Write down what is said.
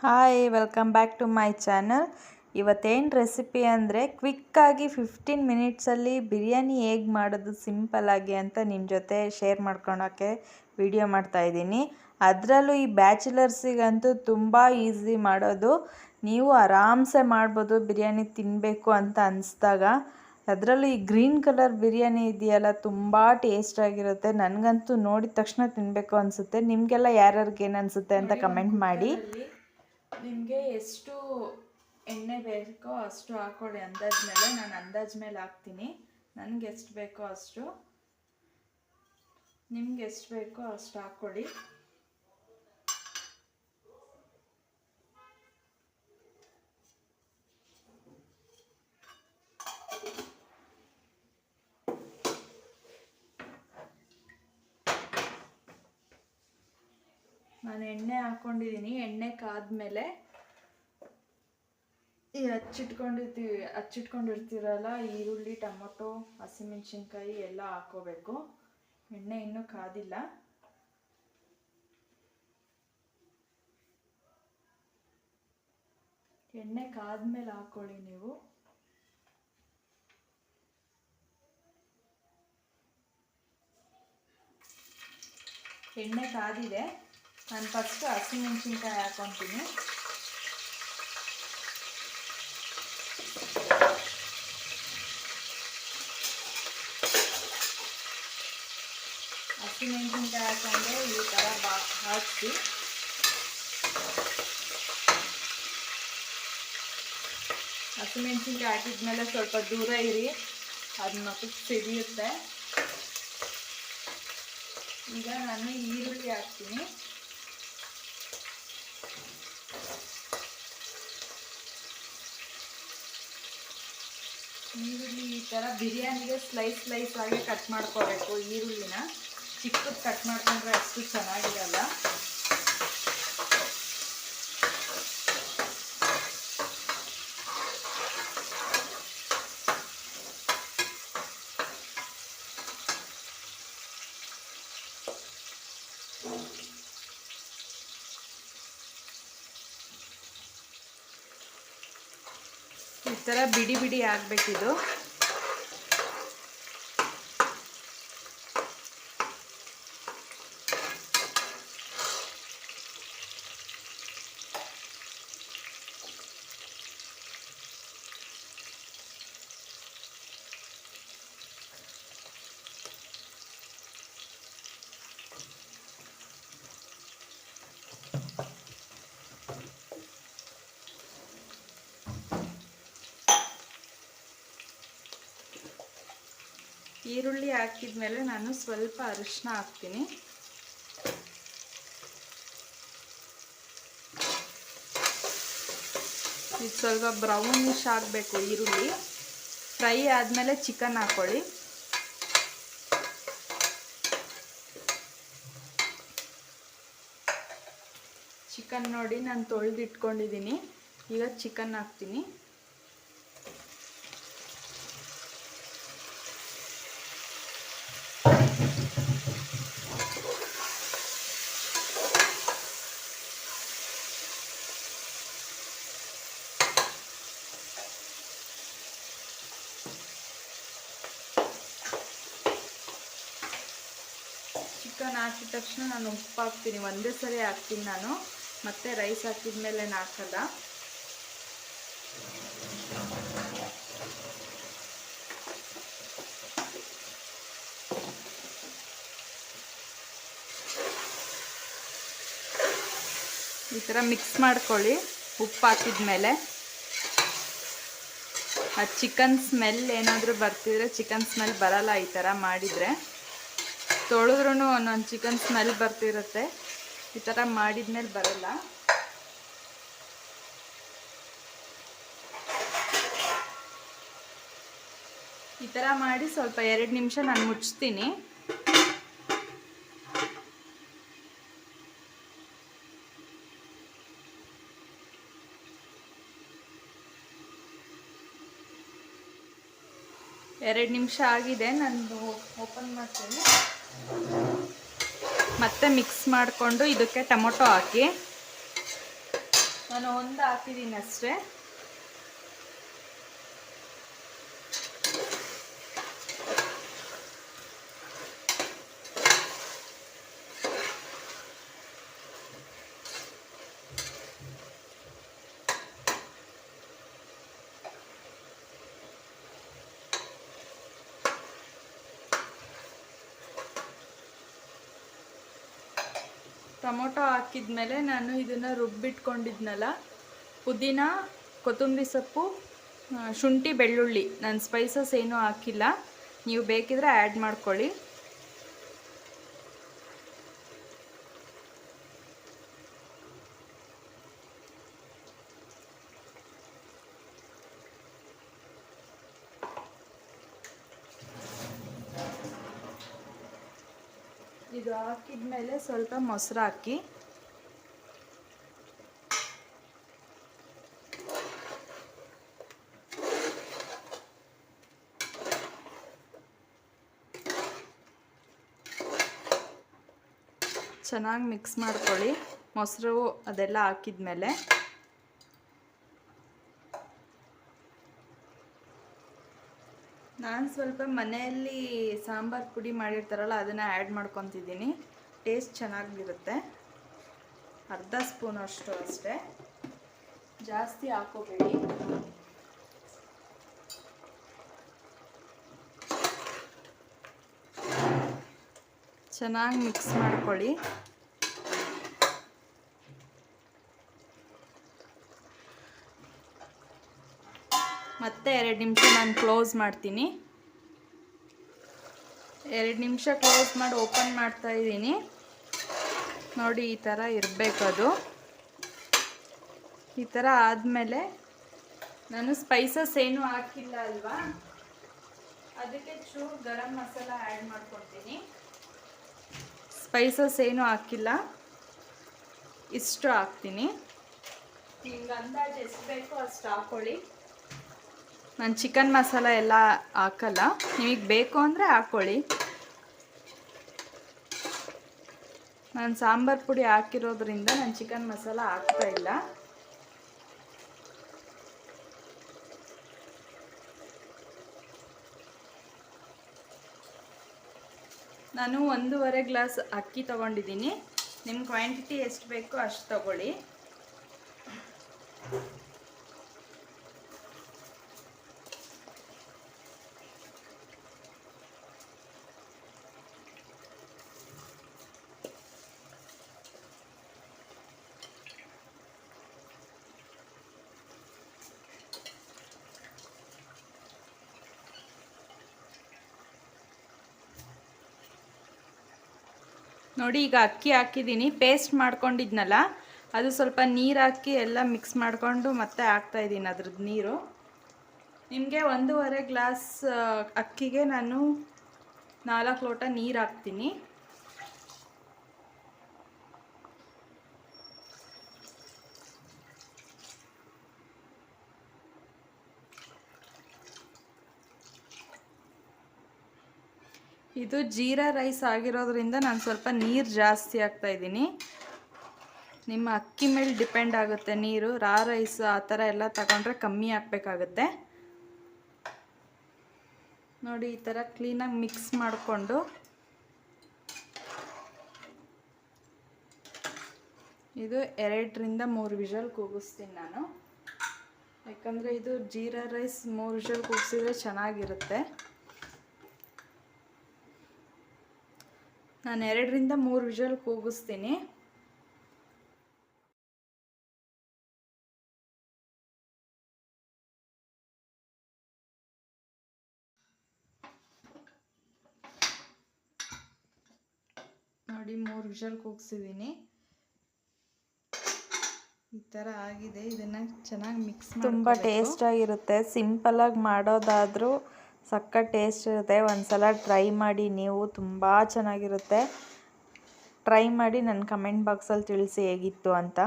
Hi welcome back to my channel. ಇವತ್ತೇನು recipe ಅಂದರೆ ಕ್ವಿಕ್ಕಾಗಿ 15 ಮಿನಿಟ್ಸಲ್ಲಿ ಬಿರಿಯಾನಿ ಹೇಗೆ ಮಾಡೋದು ಸಿಂಪಲ್ಲಾಗಿ ಅಂತ ನಿಮ್ಮ ಜೊತೆ ಶೇರ್ ಮಾಡ್ಕೊಳೋಕ್ಕೆ ವಿಡಿಯೋ ಮಾಡ್ತಾಯಿದ್ದೀನಿ. ಅದರಲ್ಲೂ ಈ ಬ್ಯಾಚುಲರ್ಸಿಗಂತೂ ತುಂಬ ಈಸಿ ಮಾಡೋದು. ನೀವು ಆರಾಮ್ಸೆ ಮಾಡ್ಬೋದು ಬಿರಿಯಾನಿ ತಿನ್ನಬೇಕು ಅಂತ ಅನಿಸ್ದಾಗ. ಅದರಲ್ಲೂ ಈ ಗ್ರೀನ್ ಕಲರ್ ಬಿರಿಯಾನಿ ಇದೆಯಲ್ಲ ತುಂಬ ಟೇಸ್ಟಾಗಿರುತ್ತೆ. ನನಗಂತೂ ನೋಡಿದ ತಕ್ಷಣ ತಿನ್ನಬೇಕು ಅನಿಸುತ್ತೆ. ನಿಮಗೆಲ್ಲ ಯಾರ್ಯಾರಿಗೆ ಏನು ಅನಿಸುತ್ತೆ ಅಂತ ಕಮೆಂಟ್ ಮಾಡಿ. ನಿಮಗೆ ಎಷ್ಟು ಎಣ್ಣೆ ಬೇಕೋ ಅಷ್ಟು ಹಾಕ್ಕೊಳ್ಳಿ. ಅಂದಾಜು ಮೇಲೆ ನಾನು ಅಂದಾಜು ಮೇಲೆ ಹಾಕ್ತೀನಿ. ನನಗೆ ಎಷ್ಟು ಬೇಕೋ ಅಷ್ಟು, ನಿಮ್ಗೆ ಎಷ್ಟು ಬೇಕೋ ಅಷ್ಟು ಹಾಕ್ಕೊಳ್ಳಿ. ನಾನು ಎಣ್ಣೆ ಹಾಕ್ಕೊಂಡಿದ್ದೀನಿ. ಎಣ್ಣೆ ಕಾದ್ಮೇಲೆ ಈ ಹಚ್ಚಿಟ್ಕೊಂಡಿರ್ತೀರಲ್ಲ ಈರುಳ್ಳಿ, ಟೊಮೊಟೊ, ಹಸಿಮೆಣಸಿನ್ಕಾಯಿ ಎಲ್ಲ ಹಾಕ್ಕೋಬೇಕು. ಎಣ್ಣೆ ಇನ್ನೂ ಕಾದಿಲ್ಲ. ಎಣ್ಣೆ ಕಾದ್ಮೇಲೆ ಹಾಕ್ಕೊಳ್ಳಿ ನೀವು. ಎಣ್ಣೆ ಕಾದಿದೆ. ನಾನು ಫಸ್ಟು ಹಸಿಮೆಣಸಿನ್ಕಾಯಿ ಹಾಕ್ಕೊತೀನಿ. ಹಸಿಮೆಣಸಿನ್ಕಾಯಿ ಹಾಕೊಂಡೆ ಈ ಥರ ಹಾಕಿ ಹಸಿಮೆಣಸಿನ್ಕಾಯಿ ಹಾಕಿದ್ಮೇಲೆ ಸ್ವಲ್ಪ ದೂರ ಇರಿ, ಅದು ಮಕ್ಕಳು ಸಿಡಿಯುತ್ತೆ. ಈಗ ನಾನು ಈರುಳ್ಳಿ ಹಾಕ್ತೀನಿ. ಈರುಳ್ಳಿ ಈ ಥರ ಬಿರಿಯಾನಿಗೆ ಸ್ಲೈಸ್ ಆಗಿ ಕಟ್ ಮಾಡ್ಕೋಬೇಕು. ಈರುಳ್ಳಿನ ಚಿಕ್ಕದು ಕಟ್ ಮಾಡ್ಕೊಂಡ್ರೆ ಅಷ್ಟು ಚೆನ್ನಾಗಿರಲ್ಲ. ಈ ಥರ ಬಿಡಿ ಬಿಡಿ ಆಗಬೇಕಿದು. ಈರುಳ್ಳಿ ಹಾಕಿದ್ಮೇಲೆ ನಾನು ಸ್ವಲ್ಪ ಅರಿಶಿನ ಹಾಕ್ತೀನಿ. ಇದು ಸ್ವಲ್ಪ ಬ್ರೌನಿಶ್ ಆಗಬೇಕು ಈರುಳ್ಳಿ. ಫ್ರೈ ಆದಮೇಲೆ ಚಿಕನ್ ಹಾಕ್ಕೊಳ್ಳಿ. ಚಿಕನ್ ನೋಡಿ ನಾನು ತೊಳೆದಿಟ್ಕೊಂಡಿದ್ದೀನಿ. ಈಗ ಚಿಕನ್ ಹಾಕ್ತೀನಿ. ಚಿಕನ್ ಹಾಕಿದ ತಕ್ಷಣ ನಾನು ಉಪ್ಪು ಹಾಕ್ತೀನಿ. ಒಂದೇ ಸರಿ ಹಾಕ್ತೀನಿ ನಾನು, ಮತ್ತೆ ರೈಸ್ ಹಾಕಿದ ಮೇಲೆ ಹಾಕಲ್ಲ. ಈ ಥರ ಮಿಕ್ಸ್ ಮಾಡ್ಕೊಳ್ಳಿ ಉಪ್ಪು ಹಾಕಿದ ಮೇಲೆ. ಆ ಚಿಕನ್ ಸ್ಮೆಲ್ ಏನಾದರೂ ಬರ್ತಿದ್ರೆ, ಚಿಕನ್ ಸ್ಮೆಲ್ ಬರಲ್ಲ ಈ ಥರ ಮಾಡಿದರೆ. ತೊಳೆದ್ರೂ ಒಂದೊಂದು ಚಿಕನ್ ಸ್ಮೆಲ್ ಬರ್ತಿರುತ್ತೆ. ಈ ಥರ ಮಾಡಿದ್ಮೇಲೆ ಬರಲ್ಲ. ಈ ಥರ ಮಾಡಿ ಸ್ವಲ್ಪ 2 ನಿಮಿಷ ನಾನು ಮುಚ್ತೀನಿ. ಎರಡು ನಿಮಿಷ ಆಗಿದೆ. ನಾನು ಓಪನ್ ಮಾಡ್ತೀನಿ. ಮತ್ತೆ ಮಿಕ್ಸ್ ಮಾಡಿಕೊಂಡು ಇದಕ್ಕೆ ಟೊಮೊಟೊ ಹಾಕಿ ನಾನು ಒಂದು ಹಾಕಿದ್ದೀನಿ ಅಷ್ಟೇ. ಟೊಮೊಟೊ ಹಾಕಿದ್ಮೇಲೆ ನಾನು ಇದನ್ನು ರುಬ್ಬಿಟ್ಕೊಂಡಿದ್ನಲ್ಲ, ಪುದೀನ, ಕೊತ್ತಂಬರಿ ಸೊಪ್ಪು, ಶುಂಠಿ, ಬೆಳ್ಳುಳ್ಳಿ, ನಾನು ಸ್ಪೈಸಸ್ ಏನೂ ಹಾಕಿಲ್ಲ, ನೀವು ಬೇಕಿದ್ರೆ ಆ್ಯಡ್ ಮಾಡ್ಕೊಳ್ಳಿ. ಇದು ಹಾಕಿದ್ಮೇಲೆ ಸ್ವಲ್ಪ ಮೊಸರು ಹಾಕಿ ಚೆನ್ನಾಗಿ ಮಿಕ್ಸ್ ಮಾಡ್ಕೊಳ್ಳಿ. ಮೊಸರು ಅದೆಲ್ಲ ಹಾಕಿದ್ಮೇಲೆ ನಾನು ಸ್ವಲ್ಪ ಮನೆಯಲ್ಲಿ ಸಾಂಬಾರು ಪುಡಿ ಮಾಡಿರ್ತಾರಲ್ಲ ಅದನ್ನು ಆ್ಯಡ್ ಮಾಡ್ಕೊತಿದ್ದೀನಿ. ಟೇಸ್ಟ್ ಚೆನ್ನಾಗಿರುತ್ತೆ. ಅರ್ಧ ಸ್ಪೂನ್ ಅಷ್ಟು ಅಷ್ಟೇ, ಜಾಸ್ತಿ ಹಾಕೋಬೇಡಿ. ಚೆನ್ನಾಗಿ ಮಿಕ್ಸ್ ಮಾಡ್ಕೊಳ್ಳಿ. ಮತ್ತೆ 2 ನಿಮಿಷ ನಾನು ಕ್ಲೋಸ್ ಮಾಡ್ತೀನಿ. 2 ನಿಮಿಷ ಕ್ಲೋಸ್ ಮಾಡಿ ಓಪನ್ ಮಾಡ್ತಾ ಇದ್ದೀನಿ. ನೋಡಿ, ಈ ಥರ ಇರಬೇಕು. ಅದು ಈ ಥರ ಆದಮೇಲೆ ನಾನು ಸ್ಪೈಸಸ್ ಏನೂ ಹಾಕಿಲ್ಲ ಅಲ್ವಾ, ಅದಕ್ಕೆ ಚೂರು ಗರಂ ಮಸಾಲ ಆ್ಯಡ್ ಮಾಡ್ಕೊತೀನಿ. ಸ್ಪೈಸಸ್ ಏನೂ ಹಾಕಿಲ್ಲ, ಇಷ್ಟು ಹಾಕ್ತೀನಿ. ನಿಮ್ಗೆ ಅಂದಾಜು ಎಷ್ಟು ಬೇಕೋ ಅಷ್ಟು ಹಾಕ್ಕೊಳ್ಳಿ. ನಾನು ಚಿಕನ್ ಮಸಾಲ ಎಲ್ಲ ಹಾಕಲ್ಲ, ನಿಮಗೆ ಬೇಕು ಅಂದರೆ ಹಾಕ್ಕೊಳ್ಳಿ. ನಾನು ಸಾಂಬಾರು ಪುಡಿ ಹಾಕಿರೋದ್ರಿಂದ ನಾನು ಚಿಕನ್ ಮಸಾಲ ಹಾಕ್ತಾ ಇಲ್ಲ. ನಾನು 1.5 ಗ್ಲಾಸ್ ಅಕ್ಕಿ ತೊಗೊಂಡಿದ್ದೀನಿ. ನಿಮ್ಮ ಕ್ವಾಂಟಿಟಿ ಎಷ್ಟು ಬೇಕೋ ಅಷ್ಟು ತಗೊಳ್ಳಿ. ನೋಡಿ, ಈಗ ಅಕ್ಕಿ ಹಾಕಿದ್ದೀನಿ. ಪೇಸ್ಟ್ ಮಾಡ್ಕೊಂಡಿದ್ನಲ್ಲ, ಅದು ಸ್ವಲ್ಪ ನೀರು ಹಾಕಿ ಎಲ್ಲ ಮಿಕ್ಸ್ ಮಾಡಿಕೊಂಡು ಮತ್ತೆ ಹಾಕ್ತಾಯಿದ್ದೀನಿ ಅದ್ರದ್ದು ನೀರು. ನಿಮಗೆ 1.5 ಗ್ಲಾಸ್ ಅಕ್ಕಿಗೆ ನಾನು 4 ಲೋಟ ನೀರು ಹಾಕ್ತೀನಿ. ಇದು ಜೀರಾ ರೈಸ್ ಆಗಿರೋದ್ರಿಂದ ನಾನು ಸ್ವಲ್ಪ ನೀರು ಜಾಸ್ತಿ ಹಾಕ್ತಾಯಿದ್ದೀನಿ. ನಿಮ್ಮ ಅಕ್ಕಿ ಮೇಲೆ ಡಿಪೆಂಡ್ ಆಗುತ್ತೆ ನೀರು. ರಾ ರೈಸ್ ಆ ಥರ ಎಲ್ಲ ತಗೊಂಡ್ರೆ ಕಮ್ಮಿ ಹಾಕಬೇಕಾಗುತ್ತೆ. ನೋಡಿ, ಈ ಥರ ಕ್ಲೀನಾಗಿ ಮಿಕ್ಸ್ ಮಾಡಿಕೊಂಡು ಇದು 2ರಿಂದ 3 ವಿಷಲ್ ಕೂಗಿಸ್ತೀನಿ ನಾನು. ಯಾಕಂದರೆ ಇದು ಜೀರಾ ರೈಸ್ 3 ವಿಷಲ್ ಕೂಗಿಸಿದ್ರೆ ಚೆನ್ನಾಗಿರುತ್ತೆ. ನಾನು 2ರಿಂದ 3 ವಿಷಲ್ ಕೂಗಿಸ್ತೀನಿ. ನೋಡಿ, 3 ವಿಷಲ್ ಕೂಗಿಸಿದ್ದೀನಿ. ಈ ಥರ ಆಗಿದೆ. ಇದನ್ನು ಚೆನ್ನಾಗಿ ಮಿಕ್ಸ್ ಮಾಡಿ. ತುಂಬ ಟೇಸ್ಟಾಗಿರುತ್ತೆ. ಸಿಂಪಲಾಗಿ ಮಾಡೋದಾದರೂ ಸಖತ್ ಟೇಸ್ಟ್ ಇರುತ್ತೆ. ಒಂದ್ಸಲ ಟ್ರೈ ಮಾಡಿ ನೀವು, ತುಂಬ ಚೆನ್ನಾಗಿರುತ್ತೆ. ಟ್ರೈ ಮಾಡಿ ನನ್ನ ಕಮೆಂಟ್ ಬಾಕ್ಸಲ್ಲಿ ತಿಳಿಸಿ ಹೇಗಿತ್ತು ಅಂತ.